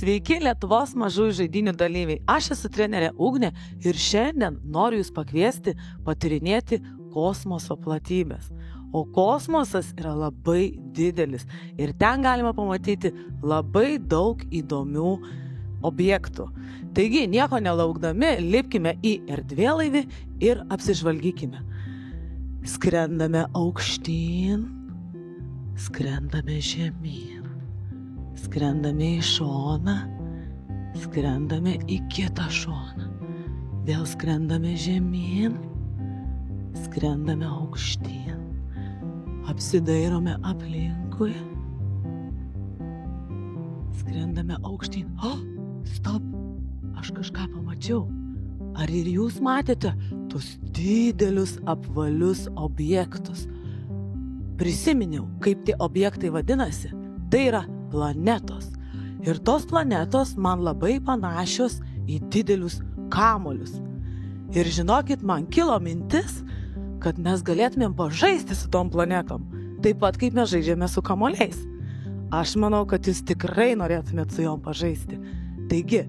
Sveiki Lietuvos mažųjų žaidynių dalyviai. Aš esu trenerė Ugnė ir šiandien noriu jūs pakviesti patyrinėti kosmoso platybės. O kosmosas yra labai didelis ir ten galima pamatyti labai daug įdomių objektų. Taigi, nieko nelaukdami, lipkime į erdvėlaivį ir apsižvalgykime. Skrendame aukštyn, skrendame žemyn. Skrendame į šoną, skrendame į kitą šoną. Vėl skrendame žemyn, skrendame aukštyn. Apsidairome aplinkui. Skrendame aukštyn. O, stop, aš kažką pamačiau. Ar ir jūs matėte tos didelius apvalius objektus? Prisiminiau, kaip tie objektai vadinasi. Tai yra planetos. Ir tos planetos man labai panašios į didelius kamuolius. Ir žinokit, man kilo mintis, kad mes galėtumėm pažaisti su tom planetom, taip pat kaip mes žaidžiame su kamuoliais. Aš manau, kad jūs tikrai norėtumėt su jom pažaisti. Taigi,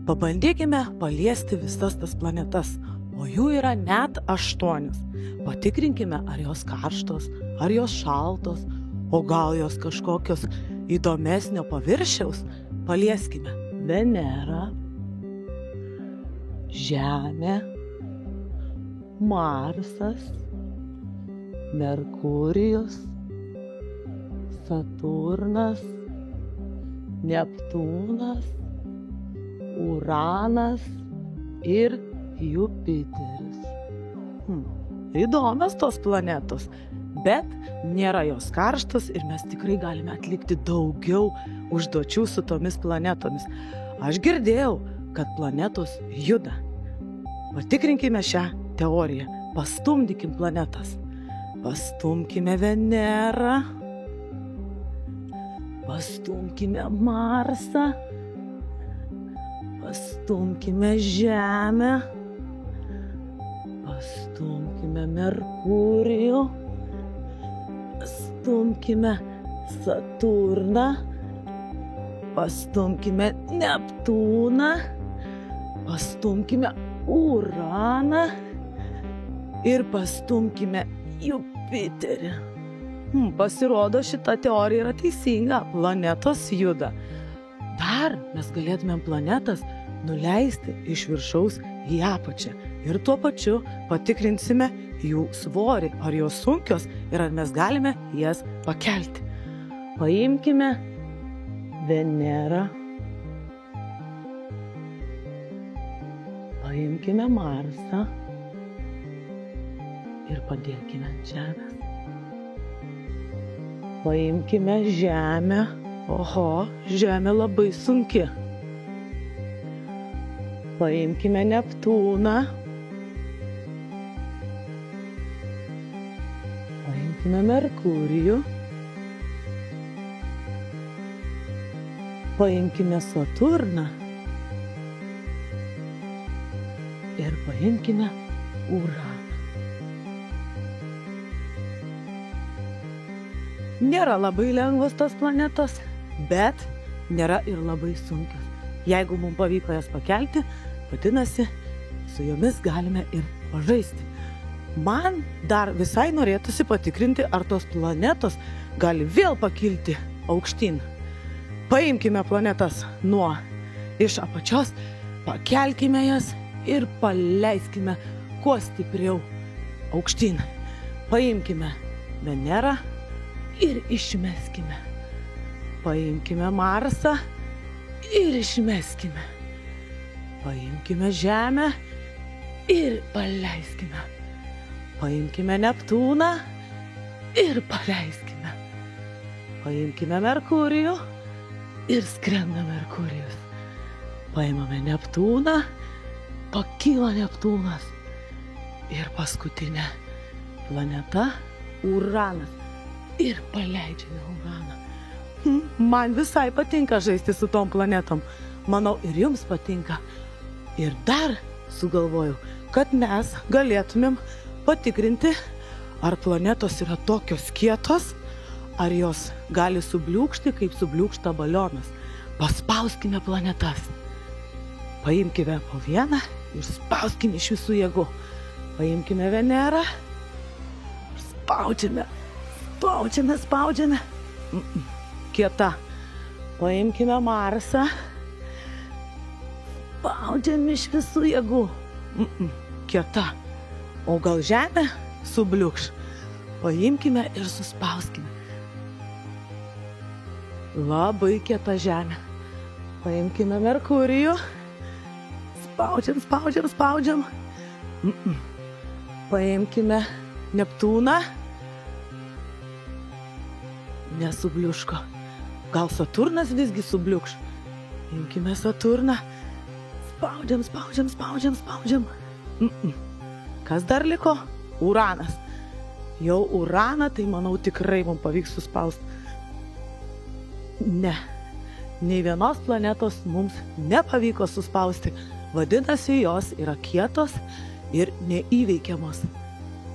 pabandykime paliesti visas tas planetas, o jų yra net 8. Patikrinkime, ar jos karštos, ar jos šaltos, o gal jos kažkokios įdomesnio paviršiaus. Palieskime Venerą, Žemė, Marsas, Merkurijus, Saturnas, Neptūnas, Uranas ir Jupiteris. Įdomios tos planetos, bet nėra jos karštos ir mes tikrai galime atlikti daugiau užduočių su tomis planetomis. Aš girdėjau, kad planetos juda. Patikrinkime šią teoriją. Pastumdykim planetas. Pastumkime Venerą. Pastumkime Marsą. Pastumkime Žemę. Pastumkime Merkurijų. Pastumkime Saturną, pastumkime Neptūną, pastumkime Uraną ir pastumkime Jupiterį. Pasirodo, šita teorija yra teisinga, planetos juda. Dar mes galėtumėm planetas nuleisti iš viršaus į apačią ir tuo pačiu patikrinsime jų svorį, ar jos sunkios ir ar mes galime jas pakelti. Paimkime Venerą, paimkime Marsą ir padėkime ant Žemės. Paimkime Žemę. Oho, Žemė labai sunki. Paimkime Neptūną. Paimkime Merkurijų. Paimkime Saturną. Ir paimkime Uraną. Nėra labai lengvos tos planetos, bet nėra ir labai sunkios. Jeigu mums pavyko jas pakelti, vadinasi, su jomis galime ir pažaisti. Man dar visai norėtųsi patikrinti, ar tos planetos gali vėl pakilti aukštyn. Paimkime planetas iš apačios, pakelkime jas ir paleiskime kuo stipriau aukštyn. Paimkime Venerą ir išmeskime. Paimkime Marsą ir išmeskime. Paimkime Žemę ir paleiskime. Paimkime Neptūną ir paleiskime. Paimkime Merkurijų ir skrenda Merkurijus. Paimame Neptūną, pakyla Neptūnas. Ir paskutinė planeta Uranas. Ir paleidžiame Uraną. Man visai patinka žaisti su tom planetom. Manau, ir jums patinka. Ir dar sugalvojau, kad mes galėtumėm patikrinti, ar planetos yra tokios kietos, ar jos gali subliūkšti, kaip subliūkšta balionas. Paspauskime planetas. Paimkime po vieną ir spauskime iš visų jėgų. Paimkime Venerą. Spaudžiame. Kieta. Paimkime Marsą. Spaudžiame iš visų jėgų. Kieta. O gal Žemė subliukš? Paimkime ir suspauskime. Labai kieta Žemė. Paimkime Merkurijų. Spaudžiam. Paimkime Neptūną. Nesubliuško. Gal Saturnas visgi subliukš? Paimkime Saturną. Spaudžiam. Kas dar liko? Uranas. Jau Uraną, tai manau tikrai mums pavyks suspausti. Ne. Nei vienos planetos mums nepavyko suspausti. Vadinasi, jos yra kietos ir neįveikiamos.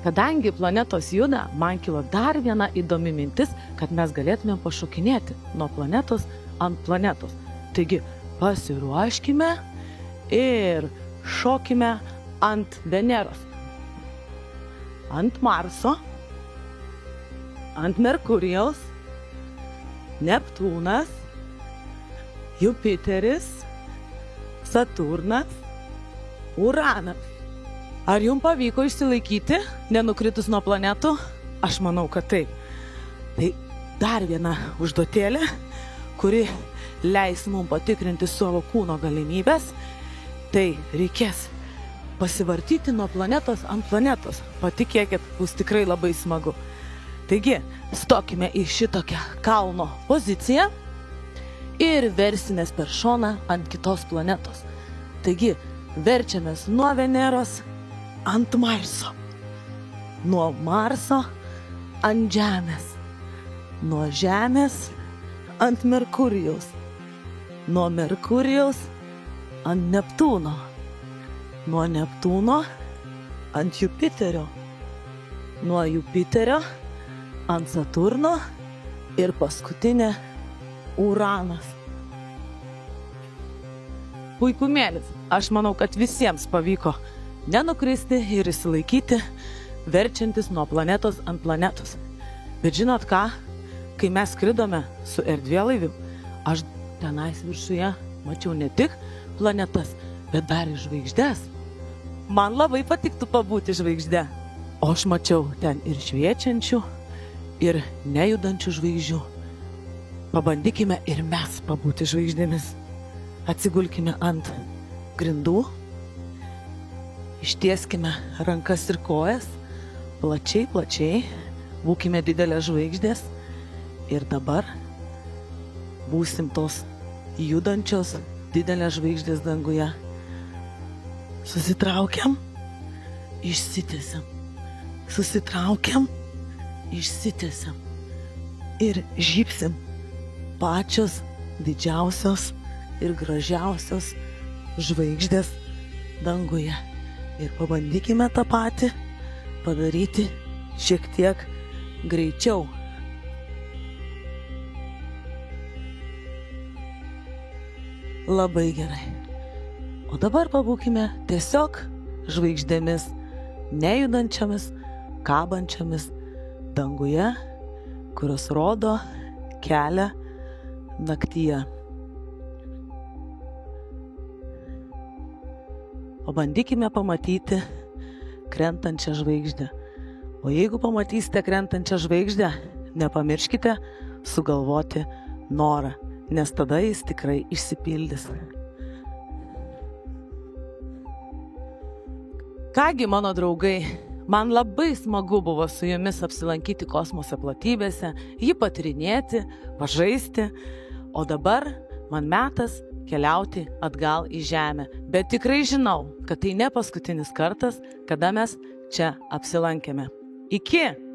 Kadangi planetos juda, man kilo dar viena įdomi mintis, kad mes galėtumėm pašokinėti nuo planetos ant planetos. Taigi, pasiruoškime ir šokime ant Veneros, ant Marso, ant Merkurijaus, Neptūnas, Jupiteris, Saturnas, Uranas. Ar jums pavyko išsilaikyti, nenukritus nuo planetų? Aš manau, kad taip. Tai dar viena užduotėlė, kuri leis mums patikrinti savo kūno galimybės. Tai reikės pasivartyti nuo planetos ant planetos. Patikėkit, bus tikrai labai smagu. Taigi, stokime į šitokią kalno poziciją ir versimės per šoną ant kitos planetos. Taigi, verčiamės nuo Veneros ant Marso, nuo Marso ant Žemės, nuo Žemės ant Merkurijaus, nuo Merkurijaus ant Neptūno, nuo Neptūno ant Jupiterio, nuo Jupiterio ant Saturno ir paskutinė Uranas. Puikumėlis. Aš manau, kad visiems pavyko nenukristi ir išsilaikyti, verčiantis nuo planetos ant planetos. Bet žinot ką? Kai mes skridome su erdvėlaiviu, aš tenais viršuje mačiau ne tik planetas, bet dar ir žvaigždes. Man labai patiktų pabūti žvaigžde. O aš mačiau ten ir šviečiančių, ir nejudančių žvaigždžių. Pabandykime ir mes pabūti žvaigždėmis. Atsigulkime ant grindų, ištieskime rankas ir kojas, plačiai, būkime didelės žvaigždės ir dabar būsim tos judančios didelės žvaigždės danguje. Susitraukiam, išsitiesiam. Susitraukiam, išsitiesiam ir žybsim pačios didžiausios ir gražiausios žvaigždės danguje. Ir pabandykime tą patį padaryti šiek tiek greičiau. Labai gerai. O dabar pabūkime tiesiog žvaigždėmis, nejudančiamis, kabančiamis danguje, kurios rodo kelią naktyje. Pabandykime pamatyti krentančią žvaigždę. O jeigu pamatysite krentančią žvaigždę, nepamirškite sugalvoti norą, nes tada jis tikrai išsipildys. Kągi, mano draugai, man labai smagu buvo su jumis apsilankyti kosmoso platybėse, jį patyrinėti, pažaisti, o dabar man metas keliauti atgal į Žemę. Bet tikrai žinau, kad tai ne paskutinis kartas, kada mes čia apsilankėme. Iki!